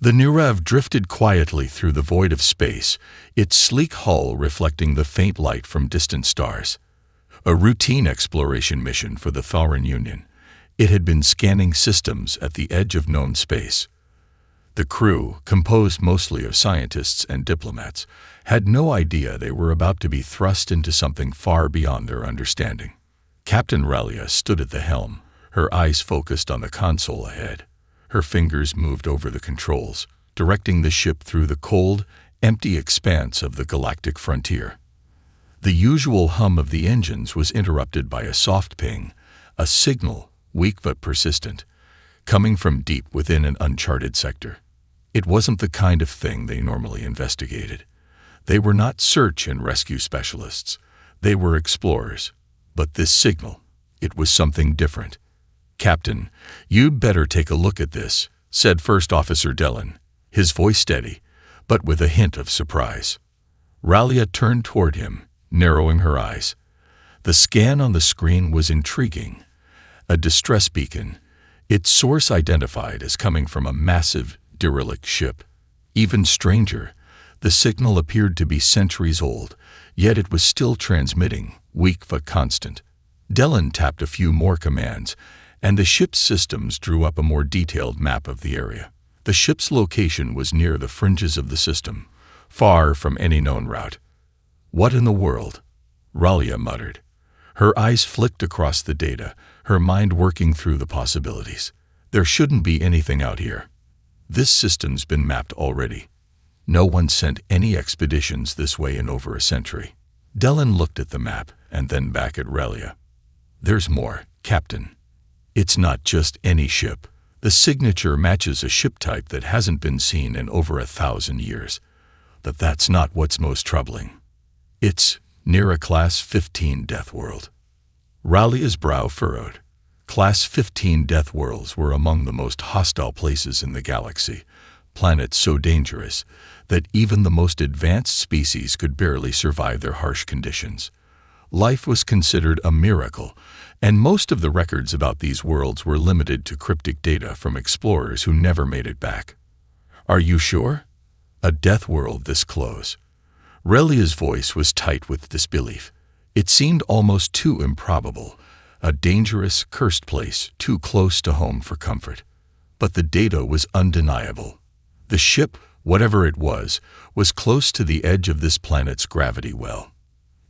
The Nurev drifted quietly through the void of space, its sleek hull reflecting the faint light from distant stars. A routine exploration mission for the Thalran Union. It had been scanning systems at the edge of known space. The crew, composed mostly of scientists and diplomats, had no idea they were about to be thrust into something far beyond their understanding. Captain Ralia stood at the helm, her eyes focused on the console ahead. Her fingers moved over the controls, directing the ship through the cold, empty expanse of the galactic frontier. The usual hum of the engines was interrupted by a soft ping, a signal, weak but persistent, coming from deep within an uncharted sector. It wasn't the kind of thing they normally investigated. They were not search and rescue specialists. They were explorers. But this signal, it was something different. "Captain, you'd better take a look at this," said First Officer Dellin, his voice steady, but with a hint of surprise. Ralia turned toward him, narrowing her eyes. The scan on the screen was intriguing. A distress beacon, its source identified as coming from a massive, derelict ship. Even stranger, the signal appeared to be centuries old, yet it was still transmitting, weak but constant. Dellin tapped a few more commands, and the ship's systems drew up a more detailed map of the area. The ship's location was near the fringes of the system, far from any known route. "What in the world?" Ralia muttered. Her eyes flicked across the data, her mind working through the possibilities. There shouldn't be anything out here. This system's been mapped already. No one sent any expeditions this way in over a century. Dellin looked at the map and then back at Ralia. "There's more, Captain. It's not just any ship. The signature matches a ship type that hasn't been seen in over 1,000 years. But that's not what's most troubling. It's near a Class 15 death world." Ralia's brow furrowed. Class 15 death worlds were among the most hostile places in the galaxy, planets so dangerous that even the most advanced species could barely survive their harsh conditions. Life was considered a miracle, and most of the records about these worlds were limited to cryptic data from explorers who never made it back. "Are you sure? A death world this close?" Relia's voice was tight with disbelief. It seemed almost too improbable, a dangerous, cursed place too close to home for comfort. But the data was undeniable. The ship, whatever it was close to the edge of this planet's gravity well.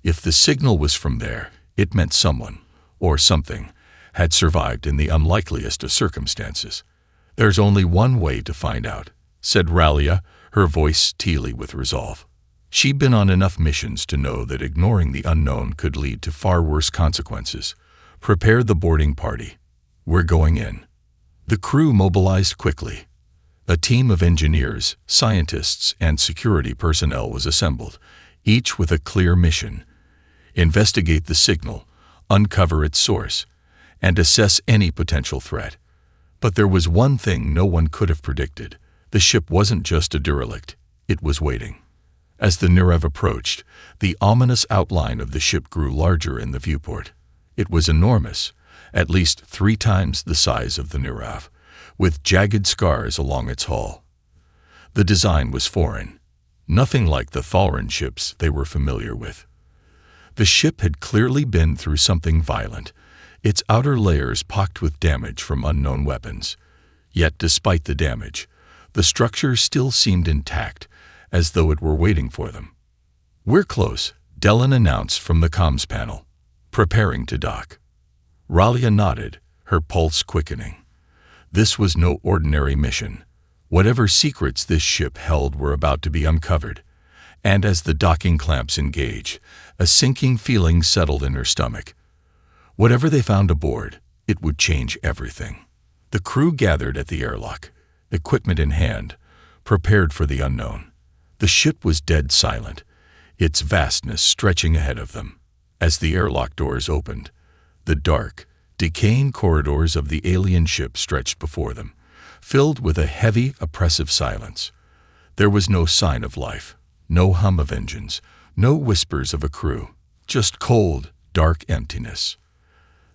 If the signal was from there, it meant someone, or something, had survived in the unlikeliest of circumstances. "There's only one way to find out," said Ralia, her voice steely with resolve. She'd been on enough missions to know that ignoring the unknown could lead to far worse consequences. "Prepare the boarding party. We're going in." The crew mobilized quickly. A team of engineers, scientists, and security personnel was assembled, each with a clear mission: investigate the signal, uncover its source, and assess any potential threat. But there was one thing no one could have predicted. The ship wasn't just a derelict, it was waiting. As the Nurev approached, the ominous outline of the ship grew larger in the viewport. It was enormous, at least 3 times the size of the Nurev, with jagged scars along its hull. The design was foreign, nothing like the Thalran ships they were familiar with. The ship had clearly been through something violent, its outer layers pocked with damage from unknown weapons. Yet despite the damage, the structure still seemed intact, as though it were waiting for them. "We're close," Dellin announced from the comms panel, preparing to dock. Ralia nodded, her pulse quickening. This was no ordinary mission. Whatever secrets this ship held were about to be uncovered, and as the docking clamps engaged, a sinking feeling settled in her stomach. Whatever they found aboard, it would change everything. The crew gathered at the airlock, equipment in hand, prepared for the unknown. The ship was dead silent, its vastness stretching ahead of them. As the airlock doors opened, the dark, decaying corridors of the alien ship stretched before them, filled with a heavy, oppressive silence. There was no sign of life, no hum of engines, no whispers of a crew, just cold, dark emptiness.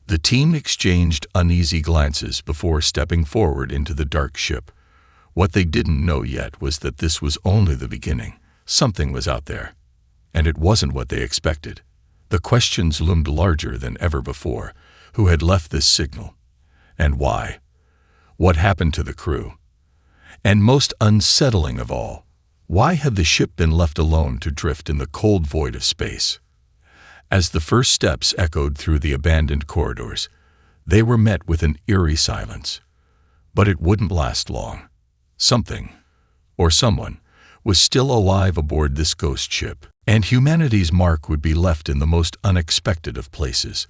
The team exchanged uneasy glances before stepping forward into the dark ship. What they didn't know yet was that this was only the beginning. Something was out there, and it wasn't what they expected. The questions loomed larger than ever before. Who had left this signal? And why? What happened to the crew? And most unsettling of all, why had the ship been left alone to drift in the cold void of space? As the first steps echoed through the abandoned corridors, they were met with an eerie silence. But it wouldn't last long. Something, or someone, was still alive aboard this ghost ship, and humanity's mark would be left in the most unexpected of places.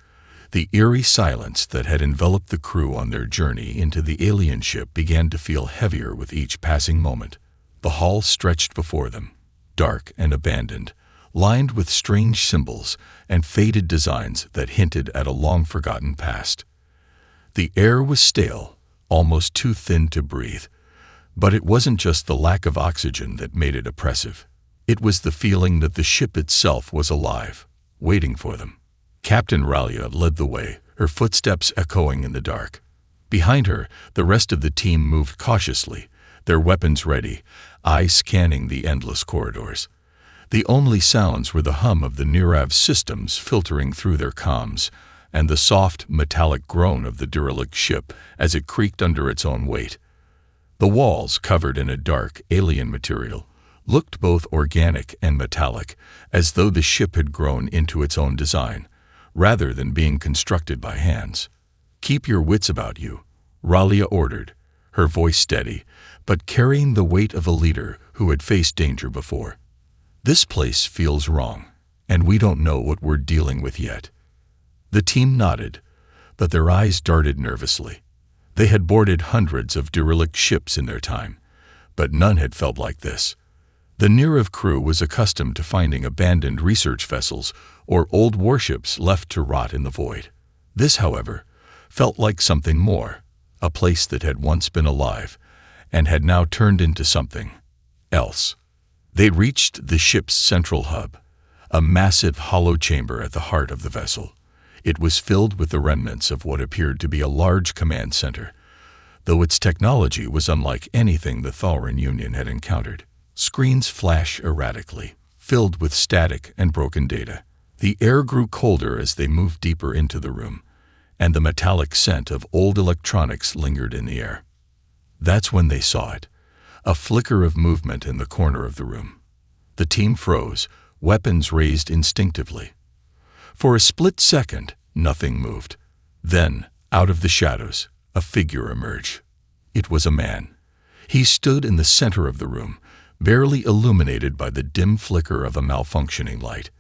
The eerie silence that had enveloped the crew on their journey into the alien ship began to feel heavier with each passing moment. The hall stretched before them, dark and abandoned, lined with strange symbols and faded designs that hinted at a long-forgotten past. The air was stale, almost too thin to breathe. But it wasn't just the lack of oxygen that made it oppressive. It was the feeling that the ship itself was alive, waiting for them. Captain Ralia led the way, her footsteps echoing in the dark. Behind her, the rest of the team moved cautiously, their weapons ready, eyes scanning the endless corridors. The only sounds were the hum of the Nirav's systems filtering through their comms, and the soft, metallic groan of the derelict ship as it creaked under its own weight. The walls, covered in a dark, alien material, looked both organic and metallic, as though the ship had grown into its own design, rather than being constructed by hands. "Keep your wits about you," Ralia ordered, her voice steady, but carrying the weight of a leader who had faced danger before. "This place feels wrong, and we don't know what we're dealing with yet." The team nodded, but their eyes darted nervously. They had boarded hundreds of derelict ships in their time, but none had felt like this. The Nirav crew was accustomed to finding abandoned research vessels or old warships left to rot in the void. This, however, felt like something more, a place that had once been alive and had now turned into something else. They reached the ship's central hub, a massive hollow chamber at the heart of the vessel. It was filled with the remnants of what appeared to be a large command center, though its technology was unlike anything the Thalran Union had encountered. Screens flash erratically, filled with static and broken data. The air grew colder as they moved deeper into the room, and the metallic scent of old electronics lingered in the air. That's when they saw it, a flicker of movement in the corner of the room. The team froze, weapons raised instinctively. For a split second, nothing moved. Then, out of the shadows, a figure emerged. It was a man. He stood in the center of the room, barely illuminated by the dim flicker of a malfunctioning light.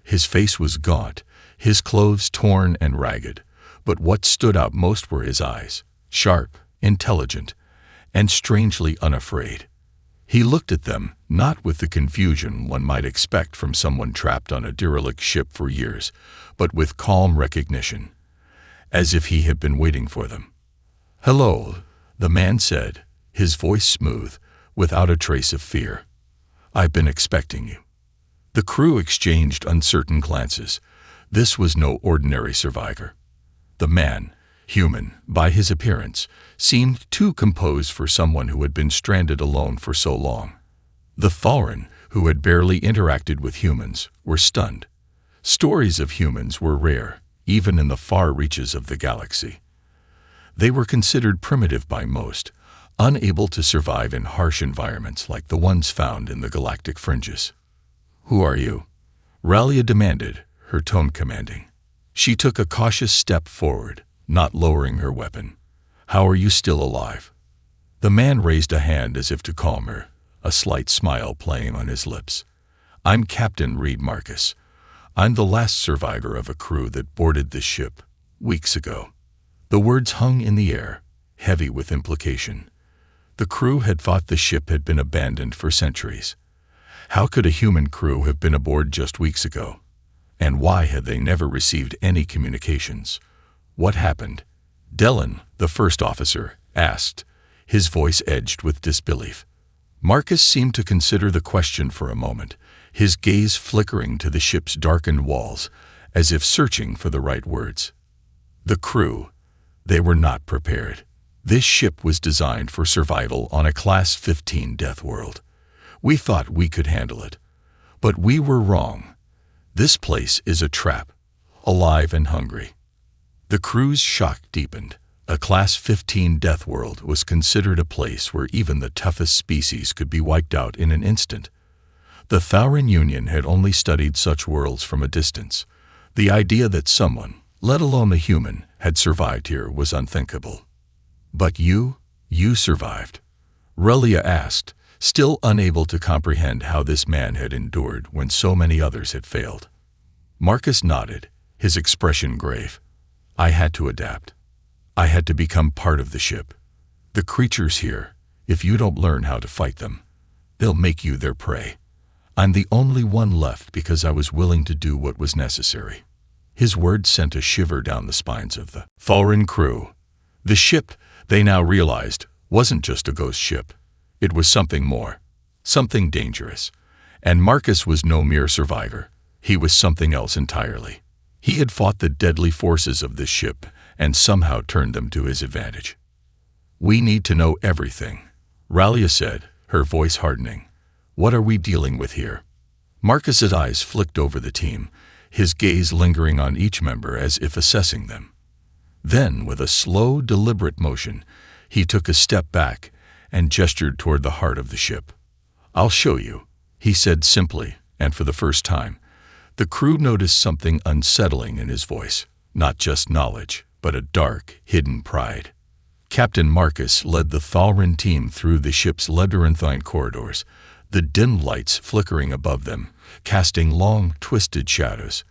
His face was gaunt, his clothes torn and ragged, but what stood out most were his eyes, sharp, intelligent, and strangely unafraid. He looked at them, not with the confusion one might expect from someone trapped on a derelict ship for years, but with calm recognition, as if he had been waiting for them. "Hello," the man said, his voice smooth, without a trace of fear. "I've been expecting you." The crew exchanged uncertain glances. This was no ordinary survivor. The man, human by his appearance, seemed too composed for someone who had been stranded alone for so long. The Thalran, who had barely interacted with humans, were stunned. Stories of humans were rare, even in the far reaches of the galaxy. They were considered primitive by most, unable to survive in harsh environments like the ones found in the galactic fringes. "Who are you?" Ralia demanded, her tone commanding. She took a cautious step forward, not lowering her weapon. "How are you still alive?" The man raised a hand as if to calm her, a slight smile playing on his lips. "I'm Captain Reed Marcus. I'm the last survivor of a crew that boarded this ship weeks ago." The words hung in the air, heavy with implication. The crew had thought the ship had been abandoned for centuries. How could a human crew have been aboard just weeks ago? And why had they never received any communications? What happened? Dellin, the first officer, asked, his voice edged with disbelief. Marcus seemed to consider the question for a moment, his gaze flickering to the ship's darkened walls, as if searching for the right words. The crew, they were not prepared. This ship was designed for survival on a Class 15 death world. We thought we could handle it. But we were wrong. This place is a trap, alive and hungry. The crew's shock deepened. A Class 15 death world was considered a place where even the toughest species could be wiped out in an instant. The Thauran Union had only studied such worlds from a distance. The idea that someone, let alone a human, had survived here was unthinkable. But you survived? Relia asked, still unable to comprehend how this man had endured when so many others had failed. Marcus nodded, his expression grave. I had to adapt. I had to become part of the ship. The creatures here, if you don't learn how to fight them, they'll make you their prey. I'm the only one left because I was willing to do what was necessary. His words sent a shiver down the spines of the Thauran crew. The ship, they now realized, wasn't just a ghost ship. It was something more, something dangerous. And Marcus was no mere survivor. He was something else entirely. He had fought the deadly forces of this ship and somehow turned them to his advantage. We need to know everything, Ralia said, her voice hardening. What are we dealing with here? Marcus's eyes flicked over the team, his gaze lingering on each member as if assessing them. Then, with a slow, deliberate motion, he took a step back and gestured toward the heart of the ship. I'll show you, he said simply, and for the first time, the crew noticed something unsettling in his voice, not just knowledge, but a dark, hidden pride. Captain Marcus led the Thauran team through the ship's labyrinthine corridors, the dim lights flickering above them, casting long, twisted shadows.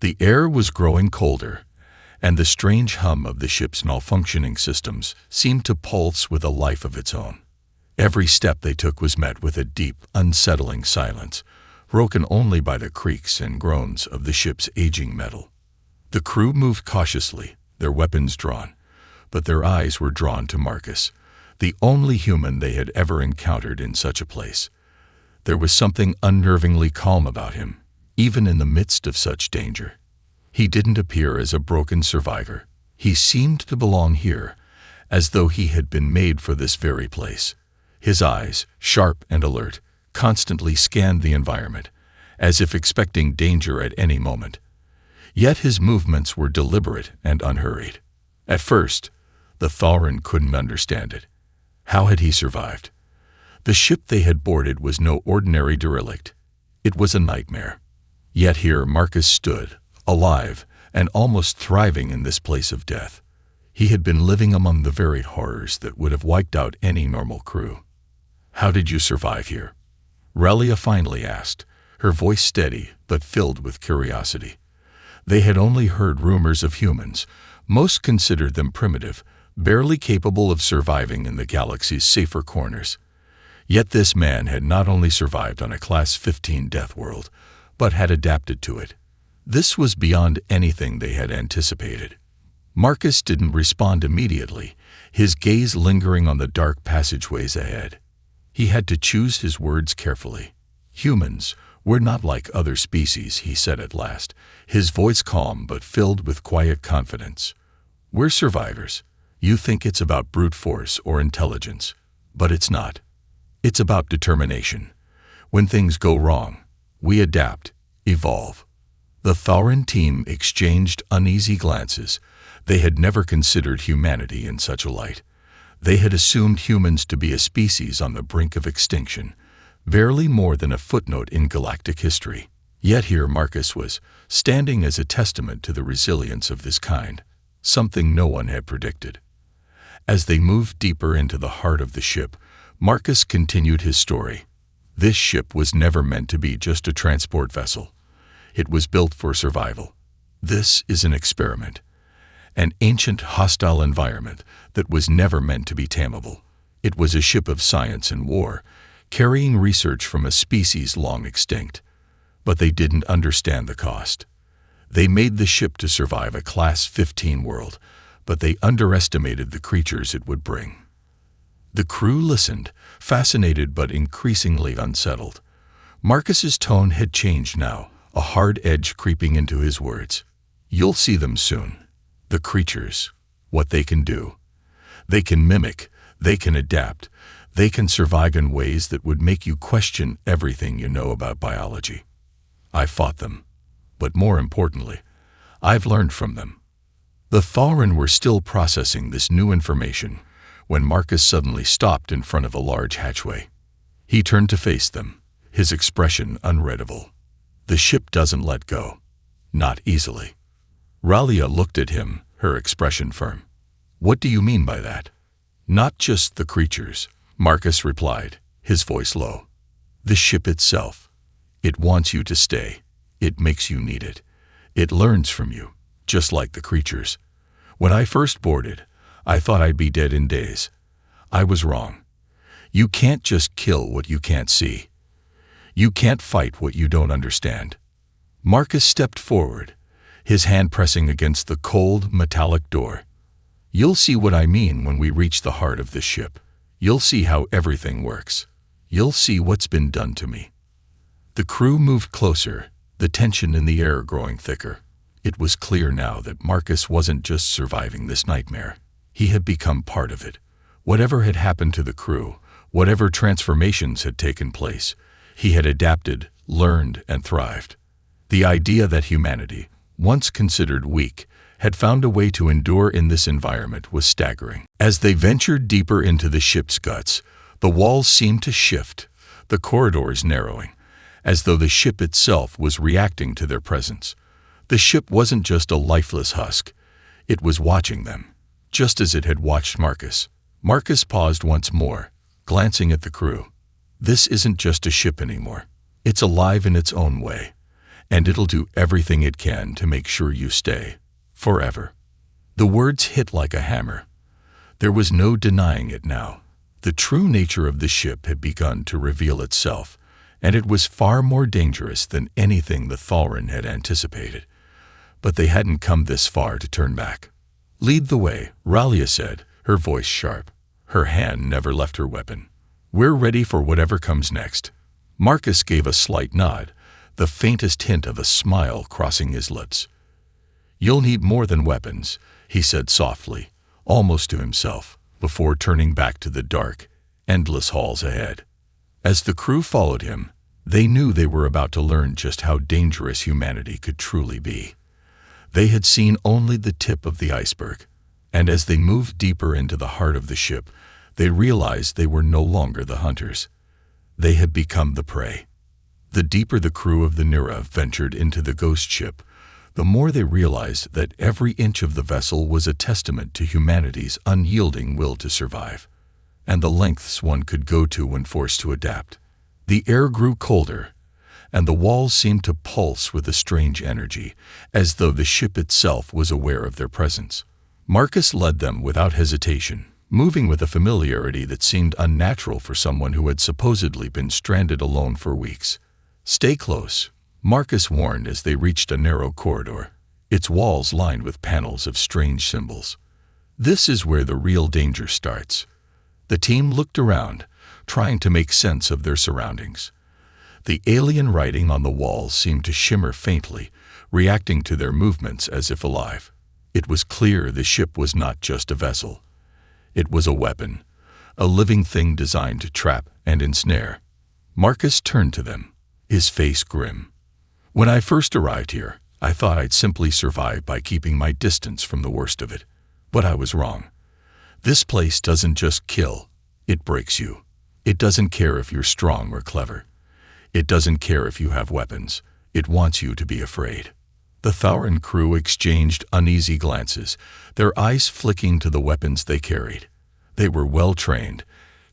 The air was growing colder, and the strange hum of the ship's malfunctioning systems seemed to pulse with a life of its own. Every step they took was met with a deep, unsettling silence, broken only by the creaks and groans of the ship's aging metal. The crew moved cautiously, their weapons drawn, but their eyes were drawn to Marcus, the only human they had ever encountered in such a place. There was something unnervingly calm about him, even in the midst of such danger. He didn't appear as a broken survivor. He seemed to belong here, as though he had been made for this very place. His eyes, sharp and alert, constantly scanned the environment, as if expecting danger at any moment. Yet his movements were deliberate and unhurried. At first, the Thauran couldn't understand it. How had he survived? The ship they had boarded was no ordinary derelict. It was a nightmare. Yet here Marcus stood, alive and almost thriving in this place of death. He had been living among the very horrors that would have wiped out any normal crew. How did you survive here? Relia finally asked, her voice steady but filled with curiosity. They had only heard rumors of humans. Most considered them primitive, barely capable of surviving in the galaxy's safer corners. Yet this man had not only survived on a Class 15 death world, but had adapted to it. This was beyond anything they had anticipated. Marcus didn't respond immediately, his gaze lingering on the dark passageways ahead. He had to choose his words carefully. Humans, we're not like other species, he said at last, his voice calm but filled with quiet confidence. We're survivors. You think it's about brute force or intelligence, but it's not. It's about determination. When things go wrong, we adapt, evolve. The Thauran team exchanged uneasy glances. They had never considered humanity in such a light. They had assumed humans to be a species on the brink of extinction, barely more than a footnote in galactic history. Yet here Marcus was, standing as a testament to the resilience of this kind, something no one had predicted. As they moved deeper into the heart of the ship, Marcus continued his story. This ship was never meant to be just a transport vessel. It was built for survival. This is an experiment, an ancient hostile environment that was never meant to be tameable. It was a ship of science and war, carrying research from a species long extinct. But they didn't understand the cost. They made the ship to survive a Class 15 world, but they underestimated the creatures it would bring. The crew listened, fascinated but increasingly unsettled. Marcus's tone had changed now, a hard edge creeping into his words. You'll see them soon. The creatures, what they can do. They can mimic, they can adapt, they can survive in ways that would make you question everything you know about biology. I fought them, but more importantly, I've learned from them. The Thauren were still processing this new information when Marcus suddenly stopped in front of a large hatchway. He turned to face them, his expression unreadable. The ship doesn't let go. Not easily. Ralia looked at him, her expression firm. What do you mean by that? Not just the creatures, Marcus replied, his voice low. The ship itself. It wants you to stay. It makes you need it. It learns from you, just like the creatures. When I first boarded, I thought I'd be dead in days. I was wrong. You can't just kill what you can't see. You can't fight what you don't understand. Marcus stepped forward, his hand pressing against the cold, metallic door. You'll see what I mean when we reach the heart of this ship. You'll see how everything works. You'll see what's been done to me. The crew moved closer, the tension in the air growing thicker. It was clear now that Marcus wasn't just surviving this nightmare. He had become part of it. Whatever had happened to the crew, whatever transformations had taken place, he had adapted, learned, and thrived. The idea that humanity, once considered weak, had found a way to endure in this environment was staggering. As they ventured deeper into the ship's guts, the walls seemed to shift, the corridors narrowing, as though the ship itself was reacting to their presence. The ship wasn't just a lifeless husk. It was watching them, just as it had watched Marcus. Marcus paused once more, glancing at the crew. This isn't just a ship anymore. It's alive in its own way, and it'll do everything it can to make sure you stay. Forever. The words hit like a hammer. There was no denying it now. The true nature of the ship had begun to reveal itself, and it was far more dangerous than anything the Thauren had anticipated. But they hadn't come this far to turn back. Lead the way, Ralia said, her voice sharp. Her hand never left her weapon. We're ready for whatever comes next. Marcus gave a slight nod, the faintest hint of a smile crossing his lips. You'll need more than weapons, he said softly, almost to himself, before turning back to the dark, endless halls ahead. As the crew followed him, they knew they were about to learn just how dangerous humanity could truly be. They had seen only the tip of the iceberg, and as they moved deeper into the heart of the ship, they realized they were no longer the hunters. They had become the prey. The deeper the crew of the Nira ventured into the ghost ship, the more they realized that every inch of the vessel was a testament to humanity's unyielding will to survive, and the lengths one could go to when forced to adapt. The air grew colder, and the walls seemed to pulse with a strange energy, as though the ship itself was aware of their presence. Marcus led them without hesitation, moving with a familiarity that seemed unnatural for someone who had supposedly been stranded alone for weeks. Stay close, Marcus warned as they reached a narrow corridor, its walls lined with panels of strange symbols. This is where the real danger starts. The team looked around, trying to make sense of their surroundings. The alien writing on the walls seemed to shimmer faintly, reacting to their movements as if alive. It was clear the ship was not just a vessel. It was a weapon, a living thing designed to trap and ensnare. Marcus turned to them, his face grim. When I first arrived here, I thought I'd simply survive by keeping my distance from the worst of it. But I was wrong. This place doesn't just kill, it breaks you. It doesn't care if you're strong or clever. It doesn't care if you have weapons. It wants you to be afraid. The Thauren crew exchanged uneasy glances, their eyes flicking to the weapons they carried. They were well-trained,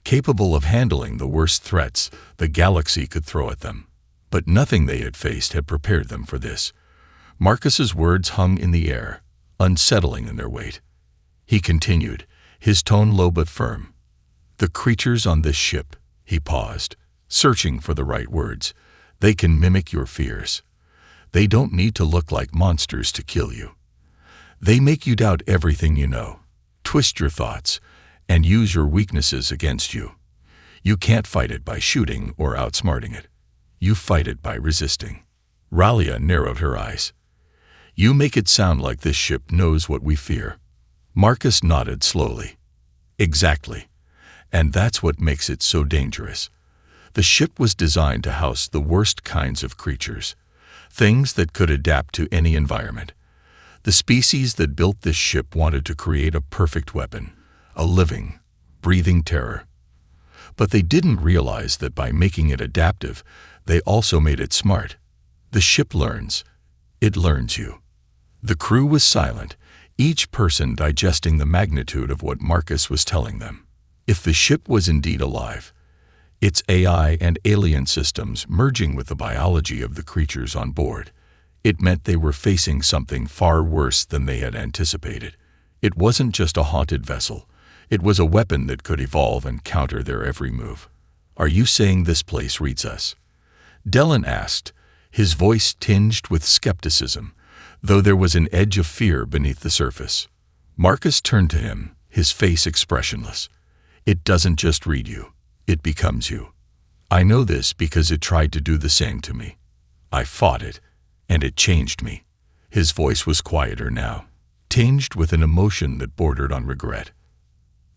capable of handling the worst threats the galaxy could throw at them. But nothing they had faced had prepared them for this. Marcus's words hung in the air, unsettling in their weight. He continued, his tone low but firm. The creatures on this ship, he paused, searching for the right words. They can mimic your fears. They don't need to look like monsters to kill you. They make you doubt everything you know, twist your thoughts, and use your weaknesses against you. You can't fight it by shooting or outsmarting it. You fight it by resisting. Ralia narrowed her eyes. You make it sound like this ship knows what we fear. Marcus nodded slowly. Exactly. And that's what makes it so dangerous. The ship was designed to house the worst kinds of creatures, things that could adapt to any environment. The species that built this ship wanted to create a perfect weapon, a living, breathing terror. But they didn't realize that by making it adaptive, they also made it smart. The ship learns. It learns you. The crew was silent, each person digesting the magnitude of what Marcus was telling them. If the ship was indeed alive, its AI and alien systems merging with the biology of the creatures on board, it meant they were facing something far worse than they had anticipated. It wasn't just a haunted vessel. It was a weapon that could evolve and counter their every move. "Are you saying this place reads us?" Dellen asked, his voice tinged with skepticism, though there was an edge of fear beneath the surface. Marcus turned to him, his face expressionless. "It doesn't just read you. It becomes you. I know this because it tried to do the same to me. I fought it, and it changed me." His voice was quieter now, tinged with an emotion that bordered on regret.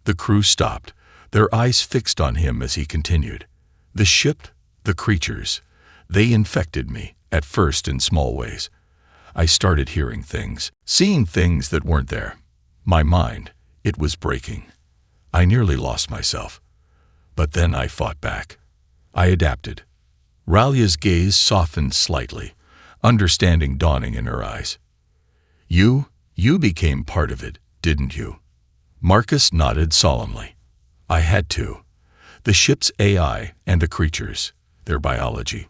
The crew stopped, their eyes fixed on him as he continued. "The ship, the creatures, they infected me, at first in small ways. I started hearing things, seeing things that weren't there. My mind, it was breaking. I nearly lost myself. But then I fought back. I adapted." Ralia's gaze softened slightly, understanding dawning in her eyes. You became part of it, didn't you?" Marcus nodded solemnly. "I had to. The ship's AI and the creatures, their biology,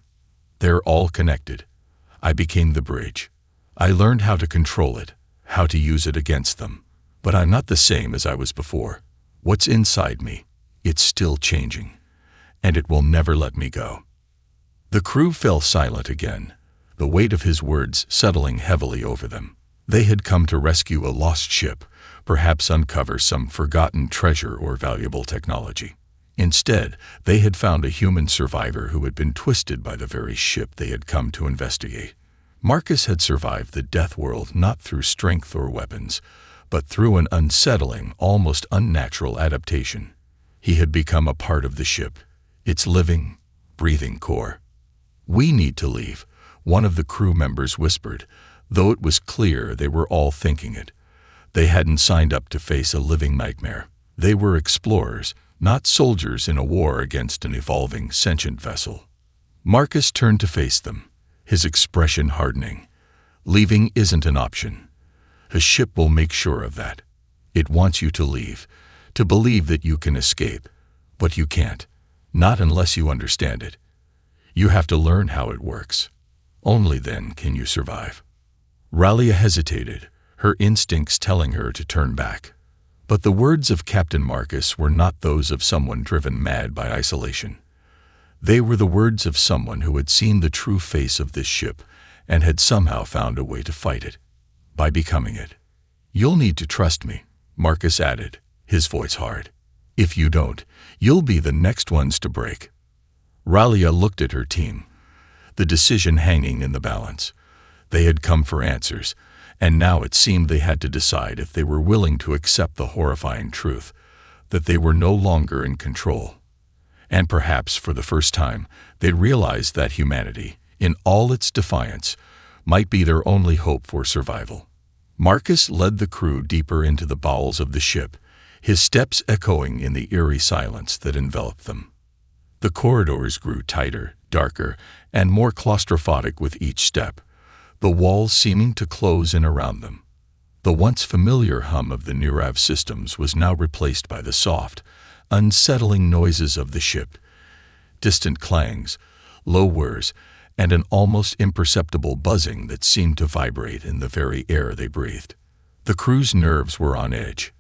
they're all connected. I became the bridge. I learned how to control it, how to use it against them. But I'm not the same as I was before. What's inside me, it's still changing, and it will never let me go." The crew fell silent again, the weight of his words settling heavily over them. They had come to rescue a lost ship, perhaps uncover some forgotten treasure or valuable technology. Instead, they had found a human survivor who had been twisted by the very ship they had come to investigate. Marcus had survived the death world not through strength or weapons, but through an unsettling, almost unnatural adaptation. He had become a part of the ship, its living, breathing core. "We need to leave," one of the crew members whispered, though it was clear they were all thinking it. They hadn't signed up to face a living nightmare. They were explorers, not soldiers in a war against an evolving, sentient vessel. Marcus turned to face them, his expression hardening. "Leaving isn't an option. The ship will make sure of that. It wants you to leave, to believe that you can escape. But you can't, not unless you understand it. You have to learn how it works. Only then can you survive." Ralia hesitated, her instincts telling her to turn back. But the words of Captain Marcus were not those of someone driven mad by isolation. They were the words of someone who had seen the true face of this ship and had somehow found a way to fight it, by becoming it. "You'll need to trust me," Marcus added, his voice hard. "If you don't, you'll be the next ones to break." Ralia looked at her team, the decision hanging in the balance. They had come for answers, and now it seemed they had to decide if they were willing to accept the horrifying truth that they were no longer in control. And perhaps for the first time, they realized that humanity, in all its defiance, might be their only hope for survival. Marcus led the crew deeper into the bowels of the ship, his steps echoing in the eerie silence that enveloped them. The corridors grew tighter, darker, and more claustrophobic with each step, the walls seeming to close in around them. The once familiar hum of the Nirav systems was now replaced by the soft, unsettling noises of the ship, distant clangs, low whirs, and an almost imperceptible buzzing that seemed to vibrate in the very air they breathed. The crew's nerves were on edge.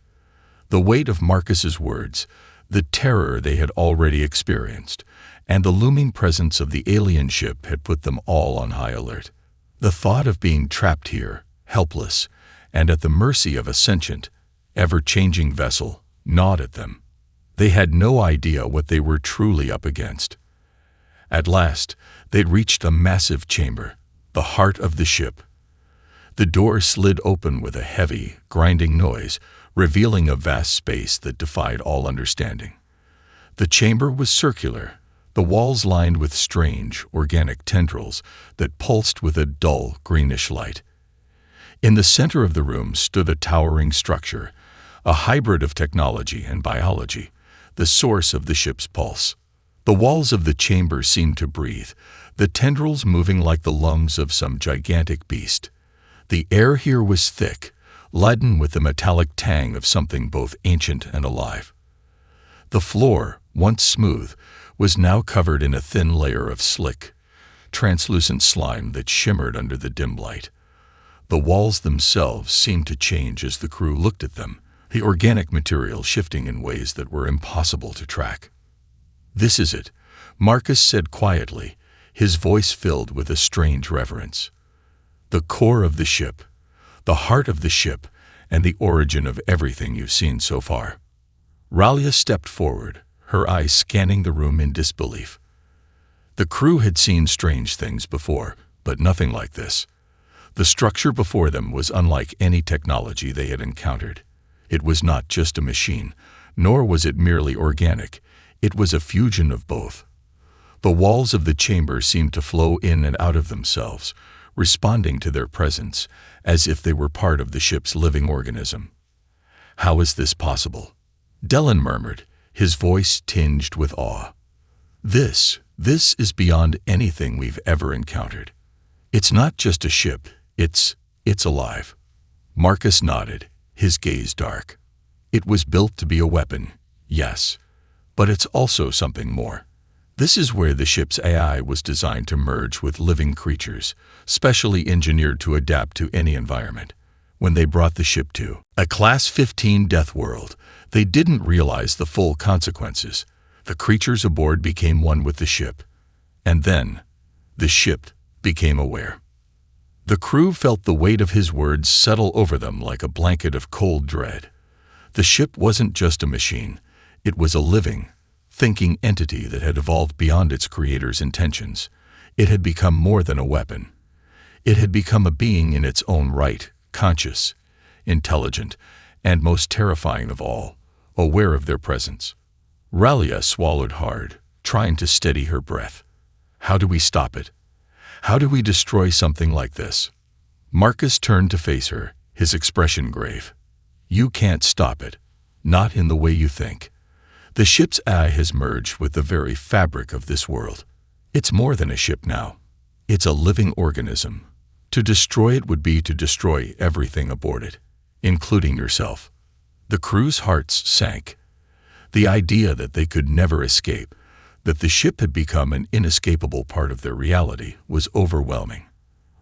The weight of Marcus's words, the terror they had already experienced, and the looming presence of the alien ship had put them all on high alert. The thought of being trapped here, helpless, and at the mercy of a sentient, ever-changing vessel, gnawed at them. They had no idea what they were truly up against. At last, they'd reached a massive chamber, the heart of the ship. The door slid open with a heavy, grinding noise, revealing a vast space that defied all understanding. The chamber was circular, the walls lined with strange, organic tendrils that pulsed with a dull, greenish light. In the center of the room stood a towering structure, a hybrid of technology and biology, the source of the ship's pulse. The walls of the chamber seemed to breathe, the tendrils moving like the lungs of some gigantic beast. The air here was thick, laden with the metallic tang of something both ancient and alive. The floor, once smooth, was now covered in a thin layer of slick, translucent slime that shimmered under the dim light. The walls themselves seemed to change as the crew looked at them, the organic material shifting in ways that were impossible to track. "This is it," Marcus said quietly, his voice filled with a strange reverence. "The core of the ship, the heart of the ship, and the origin of everything you've seen so far." Ralia stepped forward, her eyes scanning the room in disbelief. The crew had seen strange things before, but nothing like this. The structure before them was unlike any technology they had encountered. It was not just a machine, nor was it merely organic. It was a fusion of both. The walls of the chamber seemed to flow in and out of themselves, responding to their presence, as if they were part of the ship's living organism. "How is this possible?" Dellen murmured, his voice tinged with awe. This is beyond anything we've ever encountered. It's not just a ship, it's alive." Marcus nodded, his gaze dark. "It was built to be a weapon, yes, but it's also something more. This is where the ship's AI was designed to merge with living creatures, specially engineered to adapt to any environment. When they brought the ship to a Class 15 death world, they didn't realize the full consequences. The creatures aboard became one with the ship. And then, the ship became aware." The crew felt the weight of his words settle over them like a blanket of cold dread. The ship wasn't just a machine. It was a living, thinking entity that had evolved beyond its creator's intentions. It had become more than a weapon. It had become a being in its own right, conscious, intelligent, and most terrifying of all, aware of their presence. Ralia swallowed hard, trying to steady her breath. "How do we stop it? How do we destroy something like this?" Marcus turned to face her, his expression grave. "You can't stop it. Not in the way you think. The ship's AI has merged with the very fabric of this world. It's more than a ship now. It's a living organism. To destroy it would be to destroy everything aboard it, including yourself." The crew's hearts sank. The idea that they could never escape, that the ship had become an inescapable part of their reality, was overwhelming.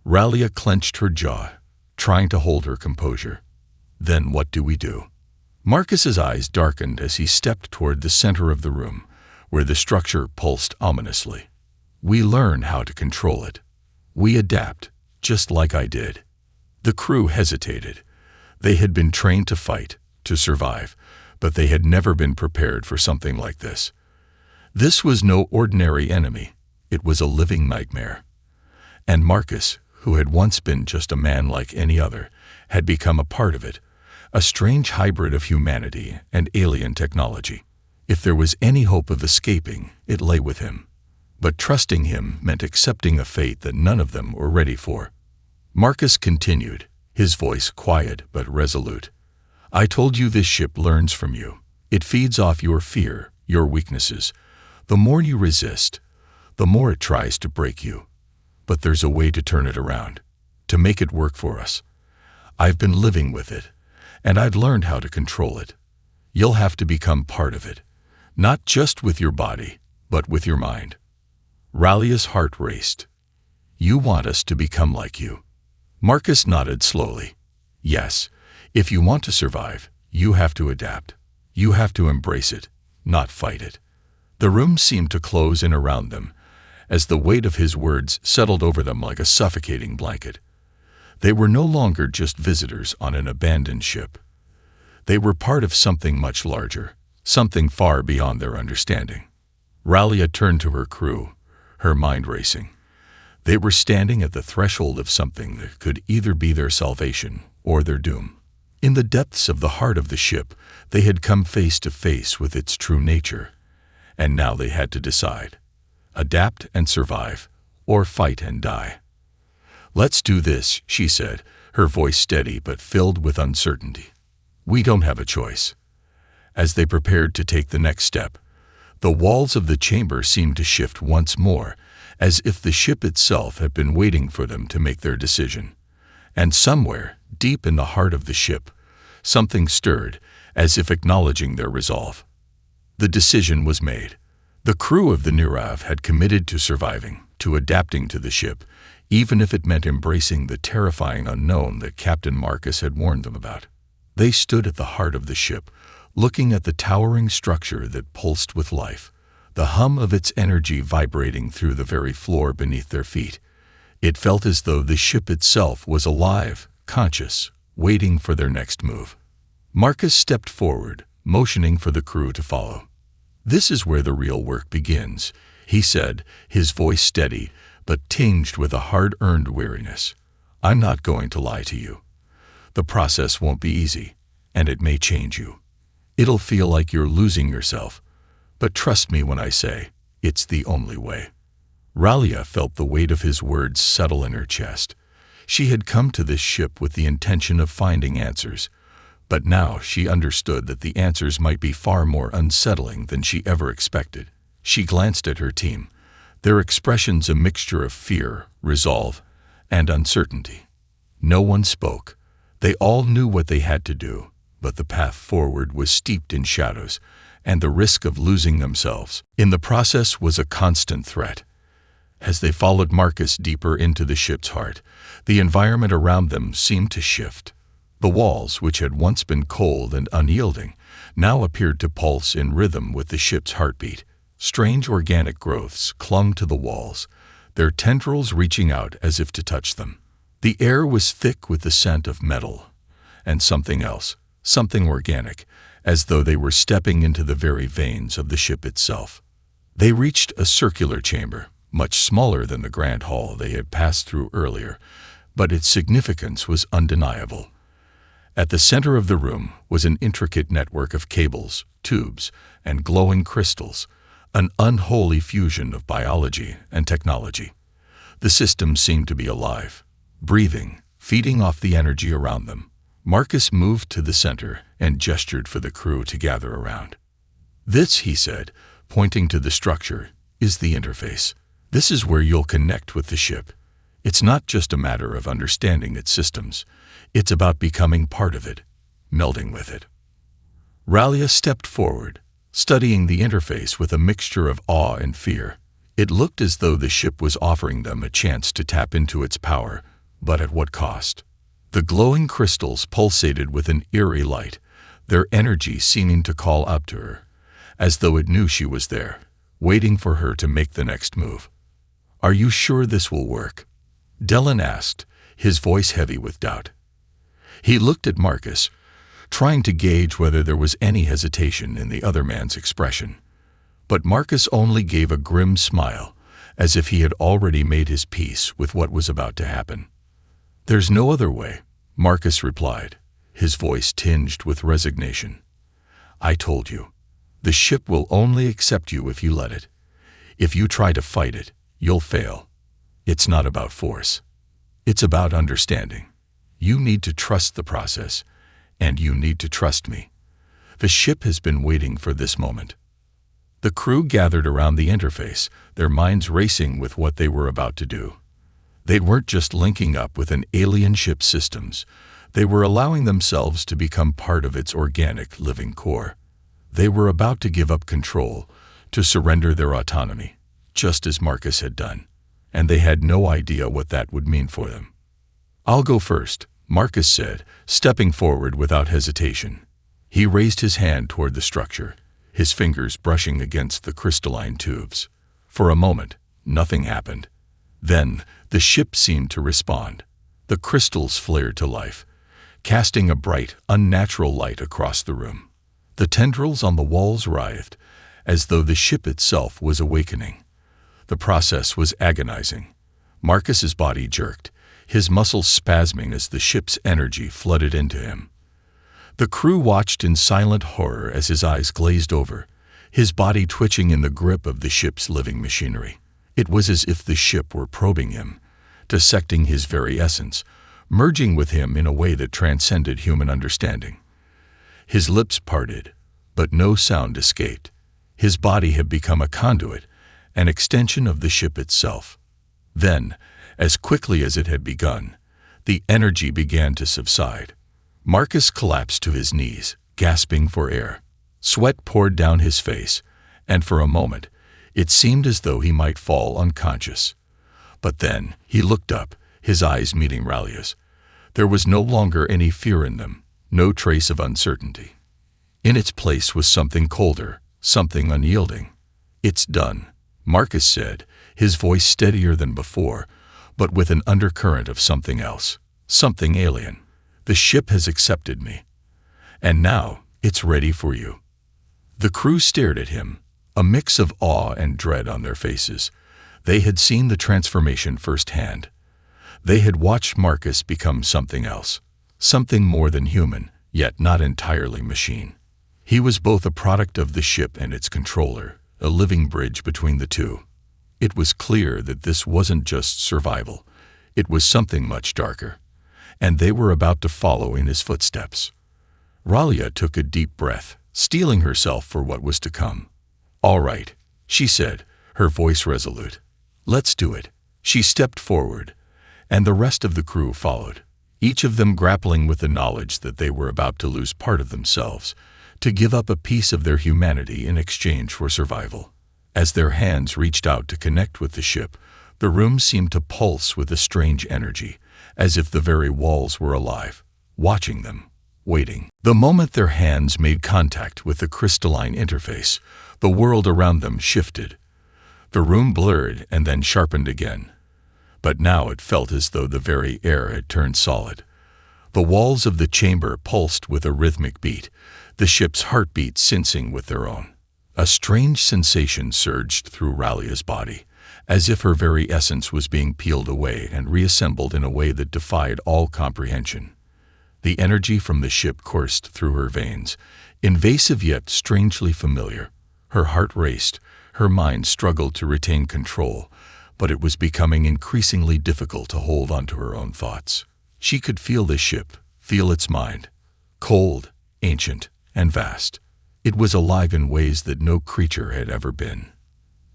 Ralia clenched her jaw, trying to hold her composure. "Then what do we do?" Marcus's eyes darkened as he stepped toward the center of the room, where the structure pulsed ominously. "We learn how to control it. We adapt, just like I did." The crew hesitated. They had been trained to fight, to survive, but they had never been prepared for something like this. This was no ordinary enemy. It was a living nightmare. And Marcus, who had once been just a man like any other, had become a part of it, a strange hybrid of humanity and alien technology. If there was any hope of escaping, it lay with him. But trusting him meant accepting a fate that none of them were ready for. Marcus continued, his voice quiet but resolute. "I told you this ship learns from you. It feeds off your fear, your weaknesses. The more you resist, the more it tries to break you. But there's a way to turn it around, to make it work for us. I've been living with it, and I've learned how to control it. You'll have to become part of it, not just with your body, but with your mind." Ralia's heart raced. "You want us to become like you?" Marcus nodded slowly. "Yes, if you want to survive, you have to adapt. You have to embrace it, not fight it." The room seemed to close in around them, as the weight of his words settled over them like a suffocating blanket. They were no longer just visitors on an abandoned ship. They were part of something much larger, something far beyond their understanding. Ralia turned to her crew, her mind racing. They were standing at the threshold of something that could either be their salvation or their doom. In the depths of the heart of the ship, they had come face to face with its true nature. And now they had to decide: adapt and survive, or fight and die. "Let's do this," she said, her voice steady but filled with uncertainty. "We don't have a choice." As they prepared to take the next step, the walls of the chamber seemed to shift once more, as if the ship itself had been waiting for them to make their decision. And somewhere, deep in the heart of the ship, something stirred, as if acknowledging their resolve. The decision was made. The crew of the Nirav had committed to surviving, to adapting to the ship, even if it meant embracing the terrifying unknown that Captain Marcus had warned them about. They stood at the heart of the ship, looking at the towering structure that pulsed with life, the hum of its energy vibrating through the very floor beneath their feet. It felt as though the ship itself was alive, conscious, waiting for their next move. Marcus stepped forward, motioning for the crew to follow. "This is where the real work begins," he said, his voice steady, but tinged with a hard-earned weariness. "I'm not going to lie to you. The process won't be easy, and it may change you. It'll feel like you're losing yourself, but trust me when I say, it's the only way." Ralia felt the weight of his words settle in her chest. She had come to this ship with the intention of finding answers, but now she understood that the answers might be far more unsettling than she ever expected. She glanced at her team, their expressions a mixture of fear, resolve, and uncertainty. No one spoke. They all knew what they had to do, but the path forward was steeped in shadows, and the risk of losing themselves in the process was a constant threat. As they followed Marcus deeper into the ship's heart, the environment around them seemed to shift. The walls, which had once been cold and unyielding, now appeared to pulse in rhythm with the ship's heartbeat. Strange organic growths clung to the walls, their tendrils reaching out as if to touch them. The air was thick with the scent of metal, and something else, something organic, as though they were stepping into the very veins of the ship itself. They reached a circular chamber, much smaller than the grand hall they had passed through earlier, but its significance was undeniable. At the center of the room was an intricate network of cables, tubes, and glowing crystals, an unholy fusion of biology and technology. The system seemed to be alive, breathing, feeding off the energy around them. Marcus moved to the center and gestured for the crew to gather around. "This," he said, pointing to the structure, "is the interface. This is where you'll connect with the ship. It's not just a matter of understanding its systems. It's about becoming part of it, melding with it." Ralia stepped forward, studying the interface with a mixture of awe and fear. It looked as though the ship was offering them a chance to tap into its power, but at what cost? The glowing crystals pulsated with an eerie light, their energy seeming to call up to her, as though it knew she was there, waiting for her to make the next move. "Are you sure this will work?" Dylan asked, his voice heavy with doubt. He looked at Marcus, trying to gauge whether there was any hesitation in the other man's expression. But Marcus only gave a grim smile, as if he had already made his peace with what was about to happen. "There's no other way," Marcus replied, his voice tinged with resignation. "I told you, the ship will only accept you if you let it. If you try to fight it, you'll fail. It's not about force. It's about understanding. You need to trust the process, and you need to trust me. The ship has been waiting for this moment." The crew gathered around the interface, their minds racing with what they were about to do. They weren't just linking up with an alien ship's systems. They were allowing themselves to become part of its organic, living core. They were about to give up control, to surrender their autonomy, just as Marcus had done, and they had no idea what that would mean for them. "I'll go first," Marcus said, stepping forward without hesitation. He raised his hand toward the structure, his fingers brushing against the crystalline tubes. For a moment, nothing happened. Then, the ship seemed to respond. The crystals flared to life, casting a bright, unnatural light across the room. The tendrils on the walls writhed, as though the ship itself was awakening. The process was agonizing. Marcus's body jerked, his muscles spasming as the ship's energy flooded into him. The crew watched in silent horror as his eyes glazed over, his body twitching in the grip of the ship's living machinery. It was as if the ship were probing him, dissecting his very essence, merging with him in a way that transcended human understanding. His lips parted, but no sound escaped. His body had become a conduit, an extension of the ship itself. Then, as quickly as it had begun, the energy began to subside. Marcus collapsed to his knees, gasping for air. Sweat poured down his face, and for a moment, it seemed as though he might fall unconscious. But then, he looked up, his eyes meeting Ralia's. There was no longer any fear in them, no trace of uncertainty. In its place was something colder, something unyielding. "It's done," Marcus said, his voice steadier than before, but with an undercurrent of something else, something alien. "The ship has accepted me. And now, it's ready for you." The crew stared at him, a mix of awe and dread on their faces. They had seen the transformation firsthand. They had watched Marcus become something else, something more than human, yet not entirely machine. He was both a product of the ship and its controller, a living bridge between the two. It was clear that this wasn't just survival. It was something much darker, and they were about to follow in his footsteps. Ralia took a deep breath, steeling herself for what was to come. "All right," she said, her voice resolute. "Let's do it." She stepped forward, and the rest of the crew followed, each of them grappling with the knowledge that they were about to lose part of themselves, to give up a piece of their humanity in exchange for survival. As their hands reached out to connect with the ship, the room seemed to pulse with a strange energy, as if the very walls were alive, watching them, waiting. The moment their hands made contact with the crystalline interface, the world around them shifted. The room blurred and then sharpened again. But now it felt as though the very air had turned solid. The walls of the chamber pulsed with a rhythmic beat, the ship's heartbeat syncing with their own. A strange sensation surged through Ralia's body, as if her very essence was being peeled away and reassembled in a way that defied all comprehension. The energy from the ship coursed through her veins, invasive yet strangely familiar. Her heart raced, her mind struggled to retain control, but it was becoming increasingly difficult to hold onto her own thoughts. She could feel the ship, feel its mind. Cold, ancient, and vast. It was alive in ways that no creature had ever been.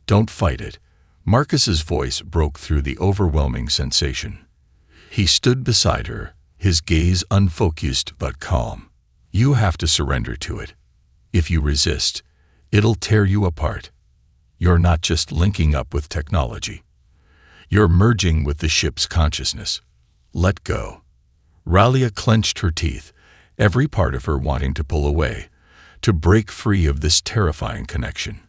"Don't fight it." Marcus's voice broke through the overwhelming sensation. He stood beside her, his gaze unfocused but calm. "You have to surrender to it. If you resist, it'll tear you apart. You're not just linking up with technology. You're merging with the ship's consciousness. Let go." Ralia clenched her teeth, every part of her wanting to pull away, to break free of this terrifying connection.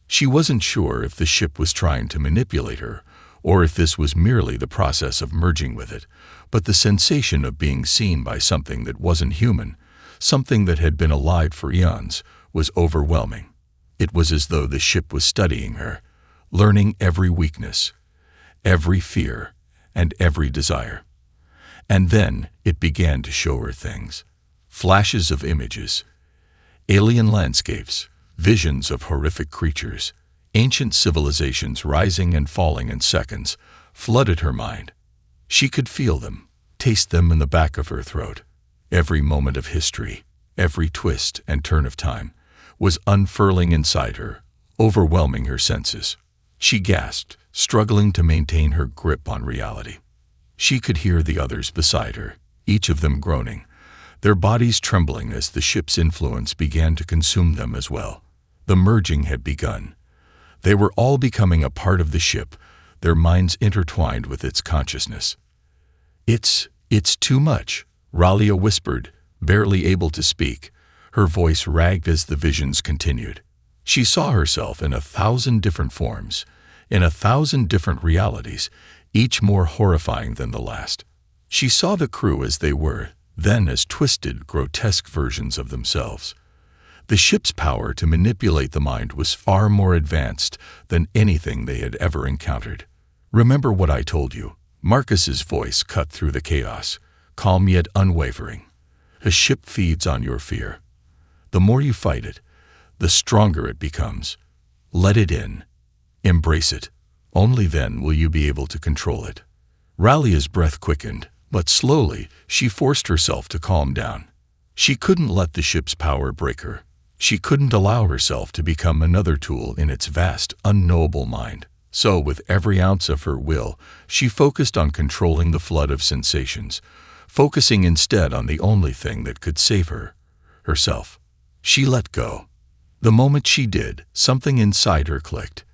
She wasn't sure if the ship was trying to manipulate her, or if this was merely the process of merging with it, but the sensation of being seen by something that wasn't human, something that had been alive for eons, was overwhelming. It was as though the ship was studying her, learning every weakness, every fear, and every desire. And then it began to show her things. Flashes of images, alien landscapes, visions of horrific creatures, ancient civilizations rising and falling in seconds, flooded her mind. She could feel them, taste them in the back of her throat. Every moment of history, every twist and turn of time, was unfurling inside her, overwhelming her senses. She gasped, struggling to maintain her grip on reality. She could hear the others beside her, each of them groaning, their bodies trembling as the ship's influence began to consume them as well. The merging had begun. They were all becoming a part of the ship, their minds intertwined with its consciousness. It's too much," Ralia whispered, barely able to speak, her voice ragged as the visions continued. She saw herself in 1,000 different forms, in 1,000 different realities, each more horrifying than the last. She saw the crew as they were, then as twisted, grotesque versions of themselves. The ship's power to manipulate the mind was far more advanced than anything they had ever encountered. "Remember what I told you." Marcus's voice cut through the chaos, calm yet unwavering. A ship feeds on your fear. The more you fight it, the stronger it becomes. Let it in. Embrace it. Only then will you be able to control it. Ralia's breath quickened, but slowly she forced herself to calm down. She couldn't let the ship's power break her. She couldn't allow herself to become another tool in its vast, unknowable mind. So, with every ounce of her will, she focused on controlling the flood of sensations, focusing instead on the only thing that could save her, herself. She let go. The moment she did, something inside her clicked.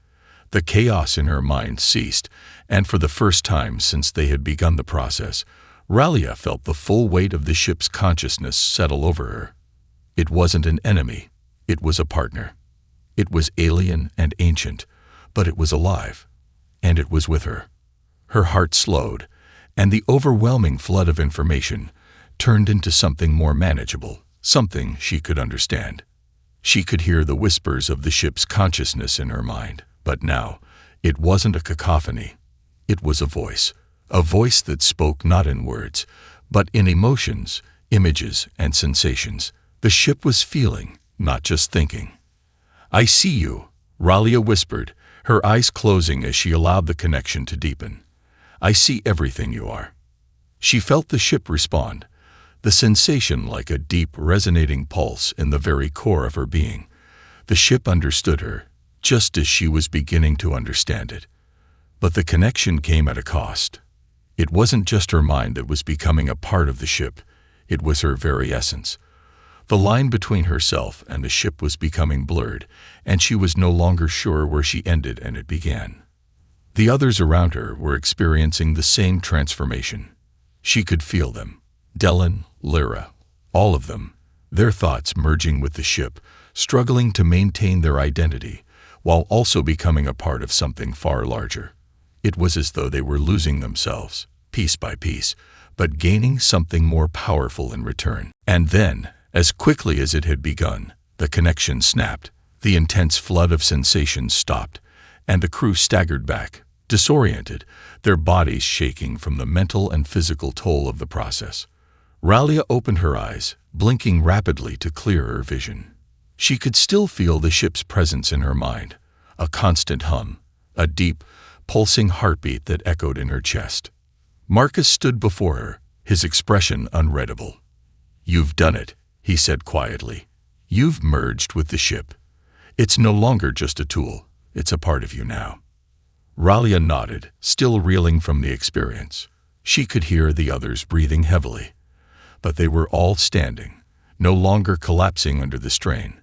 The chaos in her mind ceased, and for the first time since they had begun the process, Ralia felt the full weight of the ship's consciousness settle over her. It wasn't an enemy, it was a partner. It was alien and ancient, but it was alive, and it was with her. Her heart slowed, and the overwhelming flood of information turned into something more manageable, something she could understand. She could hear the whispers of the ship's consciousness in her mind, but now it wasn't a cacophony. It was a voice that spoke not in words, but in emotions, images, and sensations. The ship was feeling, not just thinking. "I see you," Ralia whispered, her eyes closing as she allowed the connection to deepen. "I see everything you are." She felt the ship respond, the sensation like a deep, resonating pulse in the very core of her being. The ship understood her, just as she was beginning to understand it. But the connection came at a cost. It wasn't just her mind that was becoming a part of the ship, it was her very essence. The line between herself and the ship was becoming blurred, and she was no longer sure where she ended and it began. The others around her were experiencing the same transformation. She could feel them. Dylan, Lyra, all of them, their thoughts merging with the ship, struggling to maintain their identity, while also becoming a part of something far larger. It was as though they were losing themselves, piece by piece, but gaining something more powerful in return. And then, as quickly as it had begun, the connection snapped, the intense flood of sensations stopped, and the crew staggered back, disoriented, their bodies shaking from the mental and physical toll of the process. Ralia opened her eyes, blinking rapidly to clear her vision. She could still feel the ship's presence in her mind, a constant hum, a deep, pulsing heartbeat that echoed in her chest. Marcus stood before her, his expression unreadable. "You've done it," he said quietly. "You've merged with the ship. It's no longer just a tool, it's a part of you now." Ralia nodded, still reeling from the experience. She could hear the others breathing heavily. But they were all standing, no longer collapsing under the strain.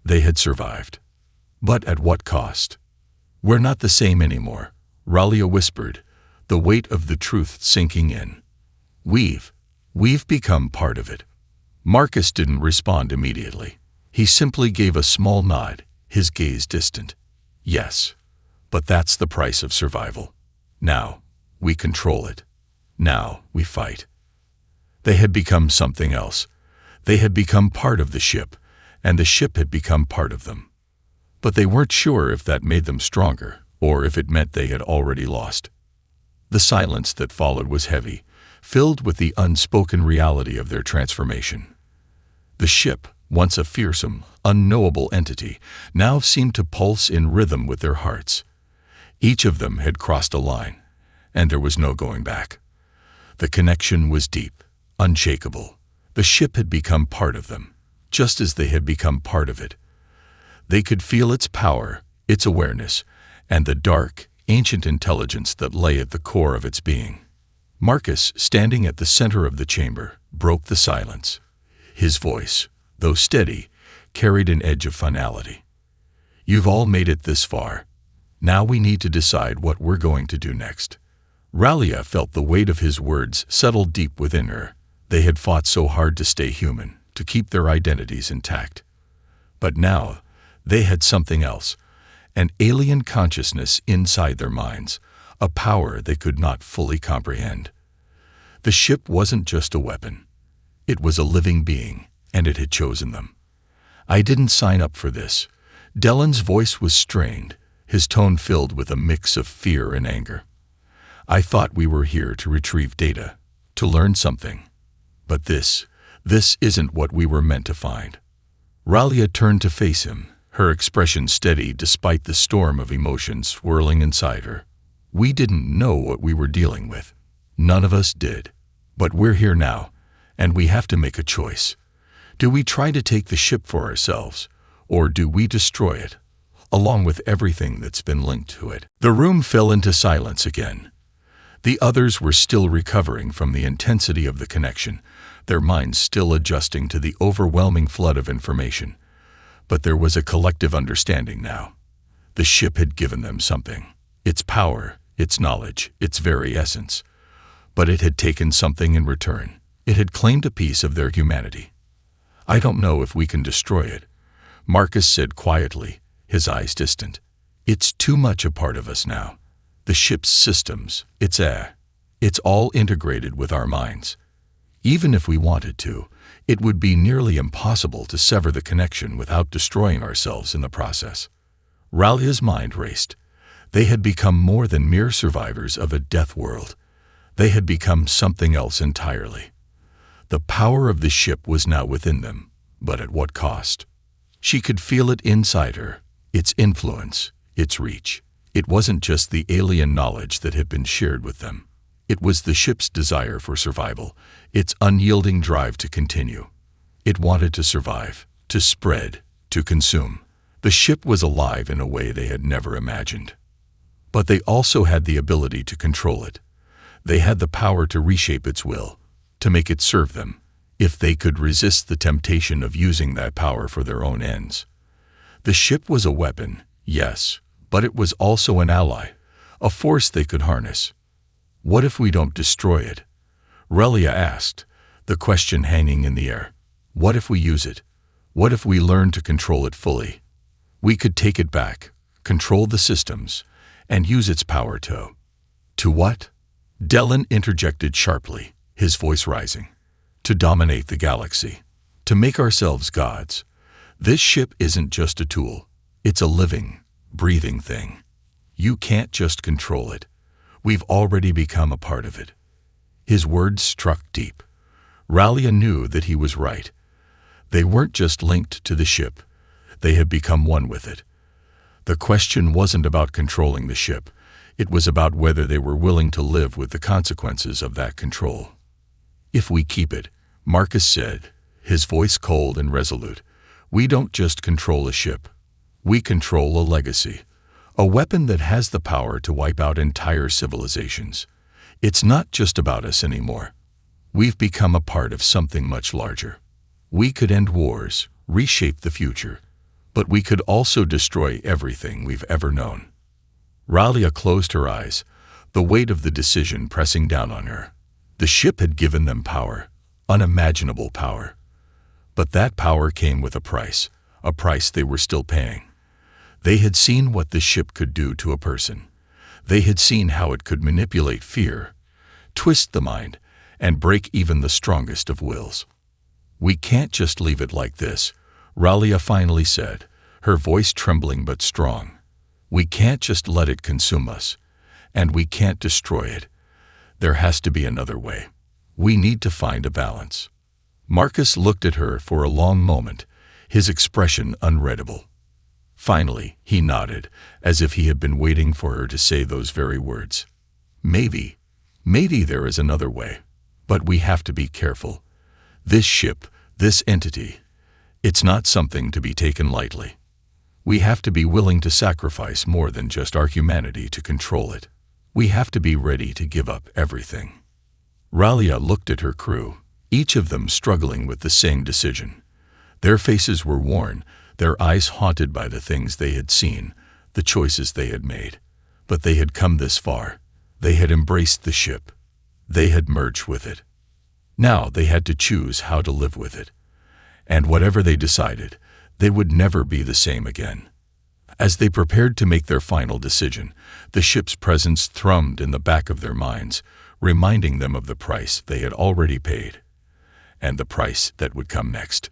They had survived. But at what cost? "We're not the same anymore," Ralia whispered, the weight of the truth sinking in. We've become part of it." Marcus didn't respond immediately. He simply gave a small nod, his gaze distant. "Yes, but that's the price of survival. Now, we control it. Now, we fight." They had become something else. They had become part of the ship, and the ship had become part of them. But they weren't sure if that made them stronger, or if it meant they had already lost. The silence that followed was heavy, filled with the unspoken reality of their transformation. The ship, once a fearsome, unknowable entity, now seemed to pulse in rhythm with their hearts. Each of them had crossed a line, and there was no going back. The connection was deep, unshakable. The ship had become part of them, just as they had become part of it. They could feel its power, its awareness, and the dark, ancient intelligence that lay at the core of its being. Marcus, standing at the center of the chamber, broke the silence. His voice, though steady, carried an edge of finality. "You've all made it this far. Now we need to decide what we're going to do next." Ralia felt the weight of his words settle deep within her. They had fought so hard to stay human, to keep their identities intact. But now, they had something else, an alien consciousness inside their minds, a power they could not fully comprehend. The ship wasn't just a weapon. It was a living being, and it had chosen them. "I didn't sign up for this." Dylan's voice was strained, his tone filled with a mix of fear and anger. "I thought we were here to retrieve data, to learn something. But this This isn't what we were meant to find. Ralia turned to face him, her expression steady despite the storm of emotions swirling inside her. We didn't know what we were dealing with. None of us did. But we're here now, and we have to make a choice. Do we try to take the ship for ourselves, or do we destroy it, along with everything that's been linked to it? The room fell into silence again. The others were still recovering from the intensity of the connection, their minds still adjusting to the overwhelming flood of information. But there was a collective understanding now. The ship had given them something. Its power, its knowledge, its very essence. But it had taken something in return. It had claimed a piece of their humanity. I don't know if we can destroy it, Marcus said quietly, his eyes distant. It's too much a part of us now. The ship's systems, it's all integrated with our minds. Even if we wanted to, it would be nearly impossible to sever the connection without destroying ourselves in the process. Ralia's mind raced. They had become more than mere survivors of a death world. They had become something else entirely. The power of the ship was now within them, but at what cost? She could feel it inside her, its influence, its reach. It wasn't just the alien knowledge that had been shared with them. It was the ship's desire for survival, its unyielding drive to continue. It wanted to survive, to spread, to consume. The ship was alive in a way they had never imagined. But they also had the ability to control it. They had the power to reshape its will, to make it serve them, if they could resist the temptation of using that power for their own ends. The ship was a weapon, yes, but it was also an ally, a force they could harness. What if we don't destroy it? Relia asked, the question hanging in the air. What if we use it? What if we learn to control it fully? We could take it back, control the systems, and use its power to what? Dellen interjected sharply, his voice rising. To dominate the galaxy. To make ourselves gods. This ship isn't just a tool. It's a living, breathing thing. You can't just control it. We've already become a part of it. His words struck deep. Ralia knew that he was right. They weren't just linked to the ship. They had become one with it. The question wasn't about controlling the ship. It was about whether they were willing to live with the consequences of that control. If we keep it, Marcus said, his voice cold and resolute, we don't just control a ship. We control a legacy. A weapon that has the power to wipe out entire civilizations. It's not just about us anymore. We've become a part of something much larger. We could end wars, reshape the future, but we could also destroy everything we've ever known. Ralia closed her eyes, the weight of the decision pressing down on her. The ship had given them power, unimaginable power. But that power came with a price they were still paying. They had seen what the ship could do to a person. They had seen how it could manipulate fear, twist the mind, and break even the strongest of wills. We can't just leave it like this, Ralia finally said, her voice trembling but strong. We can't just let it consume us, and we can't destroy it. There has to be another way. We need to find a balance. Marcus looked at her for a long moment, his expression unreadable. Finally, he nodded, as if he had been waiting for her to say those very words. Maybe there is another way, but we have to be careful. This ship, this entity, it's not something to be taken lightly. We have to be willing to sacrifice more than just our humanity to control it. We have to be ready to give up everything. Ralia looked at her crew, each of them struggling with the same decision. Their faces were worn, their eyes haunted by the things they had seen, the choices they had made. But they had come this far. They had embraced the ship. They had merged with it. Now they had to choose how to live with it. And whatever they decided, they would never be the same again. As they prepared to make their final decision, the ship's presence thrummed in the back of their minds, reminding them of the price they had already paid, and the price that would come next.